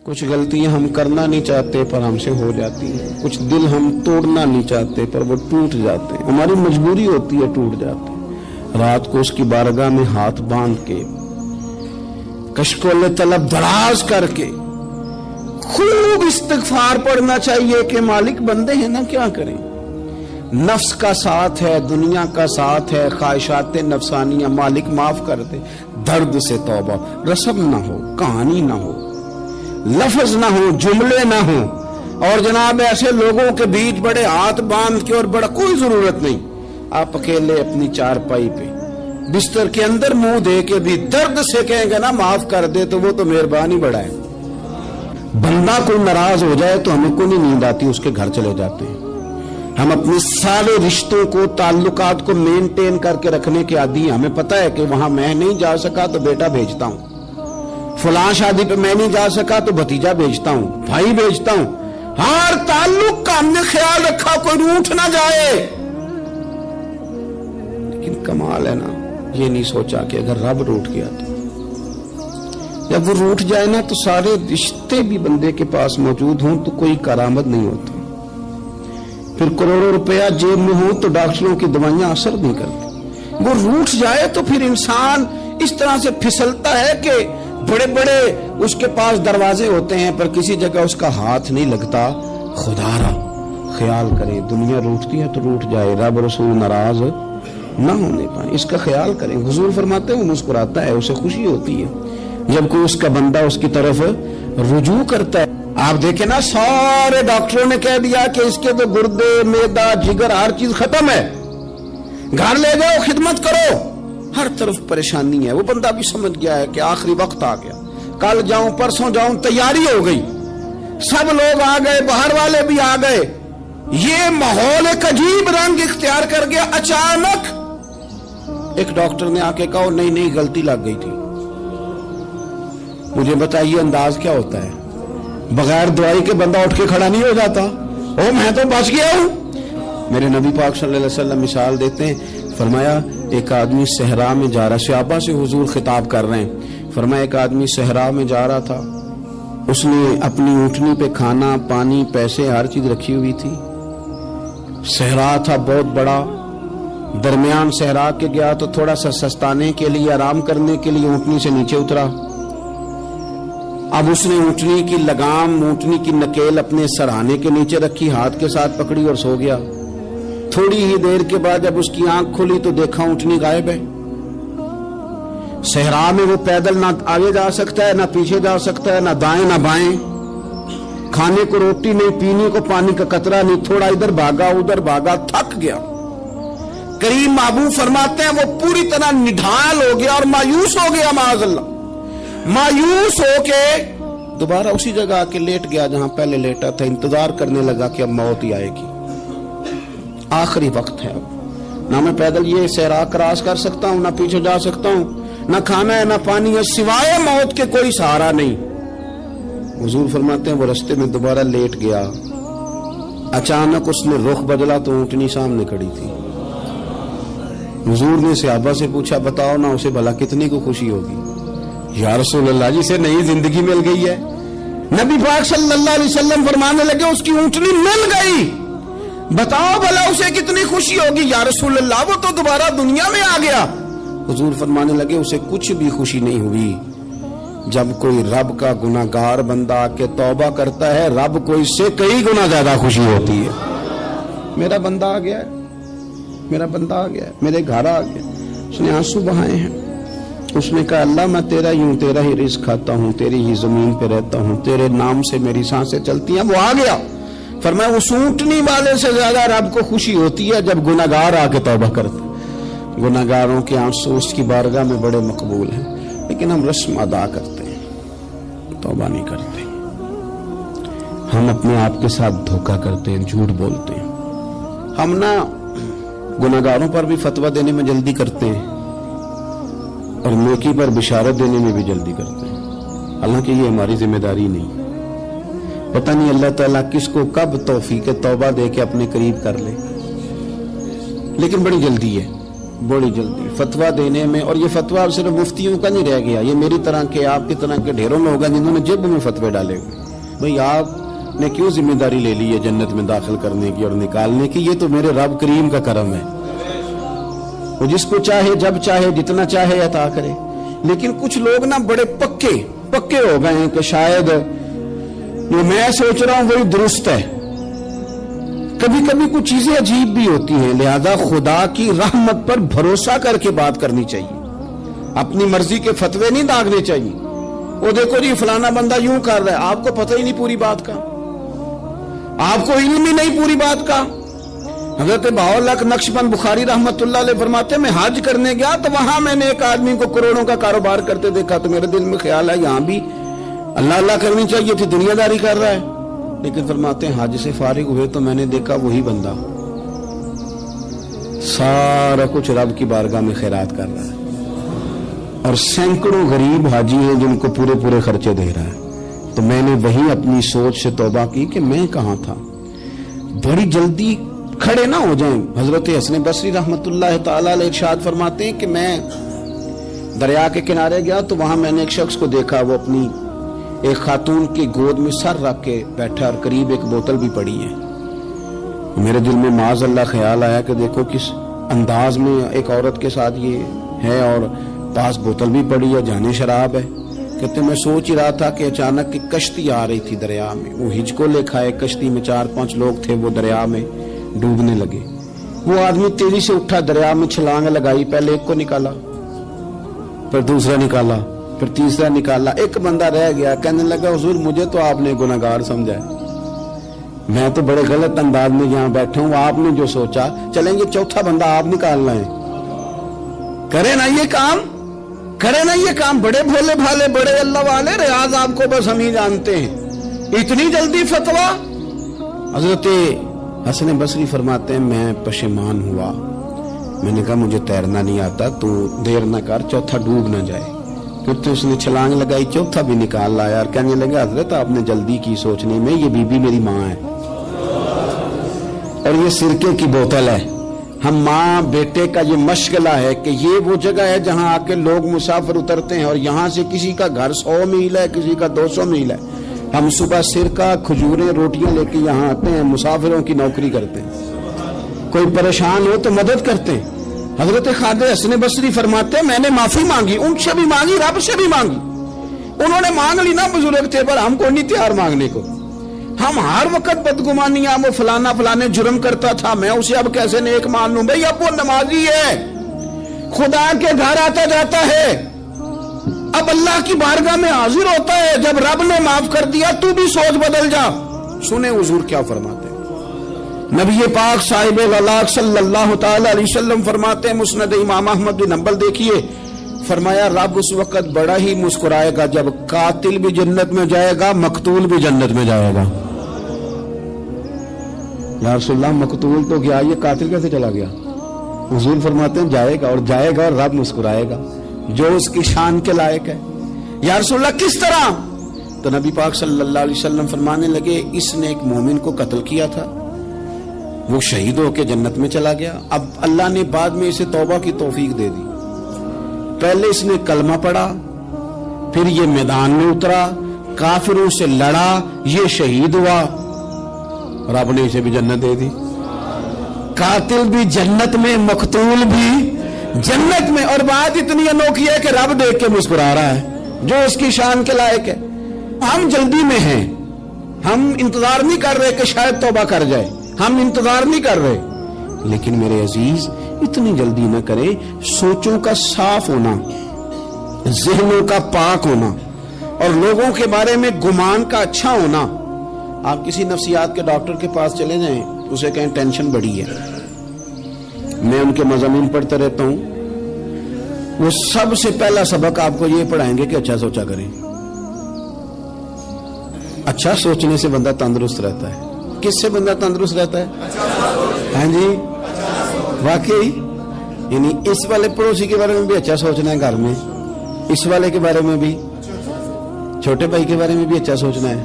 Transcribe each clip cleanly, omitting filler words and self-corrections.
کچھ غلطیاں ہم کرنا نہیں چاہتے پر ہم سے ہو جاتی ہیں، کچھ دل ہم توڑنا نہیں چاہتے پر وہ ٹوٹ جاتے ہیں، ہماری مجبوری ہوتی ہے ٹوٹ جاتے ہیں۔ رات کو اس کی بارگاہ میں ہاتھ باندھ کے کشکول طلب دراز کر کے خوب استغفار پڑھنا چاہیے کہ مالک بندے ہیں نا، کیا کریں، نفس کا ساتھ ہے، دنیا کا ساتھ ہے، خواہشات نفسانیہ، مالک معاف کر دے۔ درد سے توبہ، رسم نہ ہو، کہانی نہ ہو، لفظ نہ ہو، جملے نہ ہو، اور جناب ایسے لوگوں کے بیچ بڑے ہاتھ باندھ کے اور بڑا کوئی ضرورت نہیں، آپ اکیلے اپنی چارپائی پہ بستر کے اندر منہ دے کے بھی درد سے کہیں گے نا معاف کر دے تو وہ تو مہربانی بڑا ہے۔ بندہ کوئی ناراض ہو جائے تو ہمیں کو نہیں نیند آتی، اس کے گھر چلے جاتے ہیں۔ ہم اپنے سارے رشتوں کو، تعلقات کو مینٹین کر کے رکھنے کے عادی ہیں، ہمیں پتہ ہے کہ وہاں میں نہیں جا سکا تو بیٹا بھیجتا ہوں، فلاں شادی پہ میں نہیں جا سکا تو بھتیجا بھیجتا ہوں، بھائی بھیجتا ہوں، ہر تعلق کا ہم نے خیال رکھا کوئی روٹھ نہ جائے۔ لیکن کمال ہے نا، یہ نہیں سوچا کہ اگر رب روٹھ گیا تو جب وہ روٹھ جائے نا تو سارے رشتے بھی بندے کے پاس موجود ہوں تو کوئی کارآمد نہیں ہوتا، پھر کروڑوں روپیہ جیب میں ہو تو ڈاکٹروں کی دوائیاں اثر نہیں کرتی۔ وہ روٹھ جائے تو پھر انسان اس طرح سے پھسلتا ہے کہ بڑے بڑے اس کے پاس دروازے ہوتے ہیں پر کسی جگہ اس کا ہاتھ نہیں لگتا۔ خدا را خیال کریں، دنیا روٹتی ہے تو روٹ جائے، رب رسول ناراض نہ ہونے پائیں، اس کا خیال کریں۔ حضور فرماتے ہیں وہ مسکراتا ہے، اسے خوشی ہوتی ہے جب کوئی اس کا بندہ اس کی طرف رجوع کرتا ہے۔ آپ دیکھیں نا، سارے ڈاکٹروں نے کہہ دیا کہ اس کے تو گردے، معدہ، جگر ہر چیز ختم ہے، گھر لے جاؤ، خدمت کرو، ہر طرف پریشانی ہے۔ وہ بندہ بھی سمجھ گیا ہے کہ آخری وقت آ گیا، کل جاؤں پرسوں جاؤں، تیاری ہو گئی، سب لوگ آ گئے، باہر والے بھی آ گئے، یہ ماحول ایک عجیب رنگ اختیار کر گیا۔ اچانک ایک ڈاکٹر نے آ کے کہا نہیں غلطی لگ گئی تھی۔ مجھے بتائیے انداز کیا ہوتا ہے؟ بغیر دوائی کے بندہ اٹھ کے کھڑا نہیں ہو جاتا، او میں تو بچ گیا ہوں۔ میرے نبی پاک صلی اللہ علیہ وسلم مثال دیتے ہیں، فرمایا ایک آدمی صحرا میں جا رہا، صحابہ سے حضور خطاب کر رہے ہیں، فرمایا ایک آدمی صحرا میں جا رہا تھا، اس نے اپنی اونٹنی پہ کھانا، پانی، پیسے، ہر چیز رکھی ہوئی تھی۔ صحرا تھا بہت بڑا، درمیان صحرا کے گیا تو تھوڑا سا سستانے کے لیے، آرام کرنے کے لیے اونٹنی سے نیچے اترا۔ اب اس نے اونٹنی کی لگام، اونٹنی کی نکیل اپنے سرہانے کے نیچے رکھی، ہاتھ کے ساتھ پکڑی اور سو گیا۔ تھوڑی ہی دیر کے بعد جب اس کی آنکھ کھلی تو دیکھا اونٹنی غائب ہے۔ صحرا میں وہ پیدل نہ آگے جا سکتا ہے، نہ پیچھے جا سکتا ہے، نہ دائیں نہ بائیں، کھانے کو روٹی نہیں، پینے کو پانی کا قطرہ نہیں، تھوڑا ادھر بھاگا ادھر بھاگا، تھک گیا۔ کریم محبوب فرماتے ہیں وہ پوری طرح نڈھال ہو گیا اور مایوس ہو گیا، معاذ اللہ، مایوس ہو کے دوبارہ اسی جگہ آ کے لیٹ گیا جہاں پہلے لیٹا تھا، انتظار کرنے لگا کہ اب موت ہی آئے گی، آخری وقت ہے، اب نہ میں پیدل یہ صحرا کراس کر سکتا ہوں، نہ پیچھے جا سکتا ہوں، نہ کھانا ہے نہ پانی ہے، سوائے موت کے کوئی سہارا نہیں۔ حضور فرماتے ہیں وہ رستے میں دوبارہ لیٹ گیا، اچانک اس نے رخ بدلا تو اونٹنی سامنے کھڑی تھی۔ حضور نے صحابہ سے پوچھا بتاؤ نا اسے بھلا کتنی کو خوشی ہوگی؟ یا رسول اللہ جسے نئی زندگی مل گئی ہے۔ نبی پاک صلی اللہ علیہ وسلم فرمانے لگے اس کی اونٹنی مل گئی، بتاؤ بھلا اسے کتنی خوشی ہوگی؟ یا رسول اللہ وہ تو دوبارہ دنیا میں آ گیا۔ حضور فرمانے لگے اسے کچھ بھی خوشی نہیں ہوئی۔ جب کوئی رب کا گناہگار بندہ آ کے توبہ کرتا ہے، رب کو اس سے کئی گنا زیادہ خوشی ہوتی ہے۔ میرا بندہ آ گیا ہے، میرا بندہ آ گیا ہے، میرے گھر آ گیا۔ اس نے آنسو بہائے ہیں، اس نے کہا اللہ میں تیرا ہی ہوں، تیرا ہی رزق کھاتا ہوں، تیری ہی زمین پہ رہتا ہوں، تیرے نام سے میری سانسیں چلتی ہیں۔ وہ آ گیا۔ فرمایا اس اونٹنی والے سے زیادہ رب کو خوشی ہوتی ہے جب گناہگار آ کے توبہ کرتا ہے۔ گناہگاروں کے آنسو اس کی بارگاہ میں بڑے مقبول ہیں، لیکن ہم رسم ادا کرتے ہیں، توبہ نہیں کرتے۔ ہم اپنے آپ کے ساتھ دھوکہ کرتے ہیں، جھوٹ بولتے ہیں۔ ہم نہ گناہگاروں پر بھی فتویٰ دینے میں جلدی کرتے ہیں اور نیکی پر بشارت دینے میں بھی جلدی کرتے ہیں، حالانکہ یہ ہماری ذمہ داری نہیں۔ پتہ نہیں اللہ تعالیٰ کس کو کب توفیق توبہ دے کے اپنے قریب کر لے، لیکن بڑی جلدی ہے۔ बड़ी जल्दी फतवा देने में। और ये फतवा अब सिर्फ मुफ्तियों का नहीं रह गया, ये मेरी तरह के आपकी तरह के ढेरों लोग हैं जिन्होंने जेब में फतवे डाले हुए। भाई आपने क्यों जिम्मेदारी ले ली है जन्नत में दाखिल करने की और निकालने की? ये तो मेरे रब करीम का करम है, वो जिसको चाहे जब चाहे जितना चाहे अता करे। लेकिन कुछ लोग ना बड़े पक्के हो गए हैं कि शायद जो मैं सोच रहा हूं वही दुरुस्त है। कभी कभी कुछ चीजें अजीब भी होती हैं, लिहाजा खुदा की रहमत पर भरोसा करके बात करनी चाहिए, अपनी मर्जी के फतवे नहीं दागने चाहिए। वो देखो जी फलाना बंदा यूं कर रहा है, आपको पता ही नहीं पूरी बात का, आपको इल्म ही नहीं पूरी बात का। हजरत बाउल्लाह नक्शबंद बुखारी रहमतुल्लाह अलैह फरमाते मैं हज करने गया तो वहां मैंने एक आदमी को करोड़ों का कारोबार करते देखा, तो मेरे दिल में ख्याल है यहां भी अल्लाह अल्लाह करनी चाहिए थी, दुनियादारी कर रहा है। लेकिन फरमाते हैं हज से फारिग हुए तो मैंने देखा वही बंदा सारा कुछ रब की बारगाह में खैरात कर रहा है, और सैकड़ों गरीब हाजी हैं जिनको पूरे पूरे खर्चे दे रहा है। तो मैंने वही अपनी सोच से तौबा की कि मैं कहां था। बड़ी जल्दी खड़े ना हो जाएं। हजरत हसन बसरी रहमतुल्लाह ताला अलैह इरशाद फरमाते हैं कि मैं दरिया के किनारे गया तो वहां मैंने एक शख्स को देखा, वो अपनी एक खातून की गोद में सर रख के बैठा और करीब एक बोतल भी पड़ी है। मेरे दिल में माज़ अल्लाह ख्याल आया कि देखो किस अंदाज में एक औरत के साथ ये है, और पास बोतल भी पड़ी है, जाने शराब है। कहते मैं सोच ही रहा था कि अचानक की कश्ती आ रही थी दरिया में, वो हिचको लेखा है, कश्ती में 4-5 लोग थे, वो दरिया में डूबने लगे। वो आदमी तेजी से उठा, दरिया में छलांग लगाई, पहले एक को निकाला, फिर दूसरा निकाला, फिर तीसरा निकाला, एक बंदा रह गया। कहने लगा हुजूर मुझे तो आपने गुनहगार समझा है, मैं तो बड़े गलत अंदाज में यहाँ बैठा हूँ, आपने जो सोचा चलेंगे चौथा बंदा आप निकालना है। करे ना ये काम, करे ना ये काम, बड़े भोले भाले बड़े अल्लाह वाले, रियाज आपको बस हम ही जानते हैं, इतनी जल्दी फतवा। हजरत हसन बसरी फरमाते हैं मैं पशेमान हुआ, मैंने कहा मुझे तैरना नहीं आता, तू देर न कर, चौथा डूब ना जाए। फिर तो उसने छलांग लगाई, चौथा भी निकाल लाया और कहने लगा हजरत आपने जल्दी की सोचने में, ये बीबी मेरी माँ है और ये सिरके की बोतल है। हम माँ बेटे का ये मशगला है कि ये वो जगह है जहां आके लोग मुसाफिर उतरते हैं, और यहां से किसी का घर 100 मील है, किसी का 200 मील है। हम सुबह सिरका खजूरें रोटियां लेके यहाँ आते हैं, मुसाफिरों की नौकरी करते हैं, कोई परेशान हो तो मदद करते हैं। हजरत ख्वाजा हसन बसरी फरमाते हैं मैंने माफी मांगी, उनसे भी मांगी, रब से भी मांगी। उन्होंने मांग ली ना, बुजुर्ग थे, पर हमको नहीं तैयार मांगने को। हम हर वक्त बदगुमानियां, वो फलाना फलाने जुर्म करता था, मैं उसे अब कैसे नेक मान लूं? भाई अब वो नमाजी है, खुदा के घर आता जाता है, अब अल्लाह की बारगाह में हाजिर होता है। जब रब ने माफ कर दिया तू भी सोच बदल जा। सुने हुजूर क्या फरमाते हैं, नबी पाक साहिब अल्लाह सल्लल्लाहु तआला अलैहि वसल्लम फरमाते हैं, मुस्नद इमाम अहमद बिन हंबल देखिए, फरमाया रब उस वक्त बड़ा ही मुस्कुराएगा जब कातिल भी जन्नत में जाएगा, मकतूल भी जन्नत में जाएगा। या रसूलल्लाह मकतूल तो गया, ये कातिल कैसे चला गया? हुजूर फरमाते हैं जाएगा, और जाएगा और रब मुस्कुराएगा जो उसकी शान के लायक है। या रसूलल्लाह किस तरह? तो नबी पाक सल्लल्लाहु अलैहि वसल्लम फरमाने लगे इसने एक मोमिन को कत्ल किया था, वो शहीद होकर जन्नत में चला गया। अब अल्लाह ने बाद में इसे तौबा की तौफीक दे दी। पहले इसने कलमा पढ़ा, फिर ये मैदान में उतरा, काफिरों से लड़ा, ये शहीद हुआ, रब ने इसे भी जन्नत दे दी। कातिल भी जन्नत में, मकतूल भी जन्नत में। और बात इतनी अनोखी है कि रब देख के मुस्कुरा रहा है जो उसकी शान के लायक है। हम जल्दी में हैं, हम इंतजार नहीं कर रहे कि शायद तौबा कर जाए, हम इंतजार नहीं कर रहे। लेकिन मेरे अजीज इतनी जल्दी न करे, सोचों का साफ होना, ज़हनों का पाक होना और लोगों के बारे में गुमान का अच्छा होना। आप किसी नफ्सियात के डॉक्टर के पास चले जाएं, उसे कहें टेंशन बढ़ी है, मैं उनके मज़ामीन पढ़ते रहता हूं, वो सबसे पहला सबक आपको ये पढ़ाएंगे कि अच्छा सोचा करें। अच्छा सोचने से बंदा तंदुरुस्त रहता है। किससे बंदा तंदुरुस्त रहता है? हाँ जी, वाकई। यानी इस वाले पड़ोसी के बारे में भी अच्छा सोचना है घर में, इस वाले के बारे में भी, छोटे भाई के बारे में भी अच्छा सोचना है,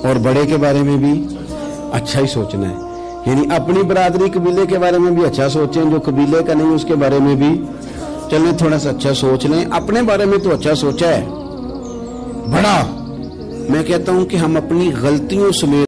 और बड़े के बारे में भी अच्छा ही सोचना है। یعنی اپنی برادری قبیلے کے بارے میں بھی اچھا سوچیں, جو قبیلے کا نہیں اس کے بارے میں بھی چلیں تھوڑا سا اچھا سوچ لیں. اپنے بارے میں تو اچھا سوچا ہے بڑا. میں کہتا ہوں کہ ہم اپنی غلطیوں سمیت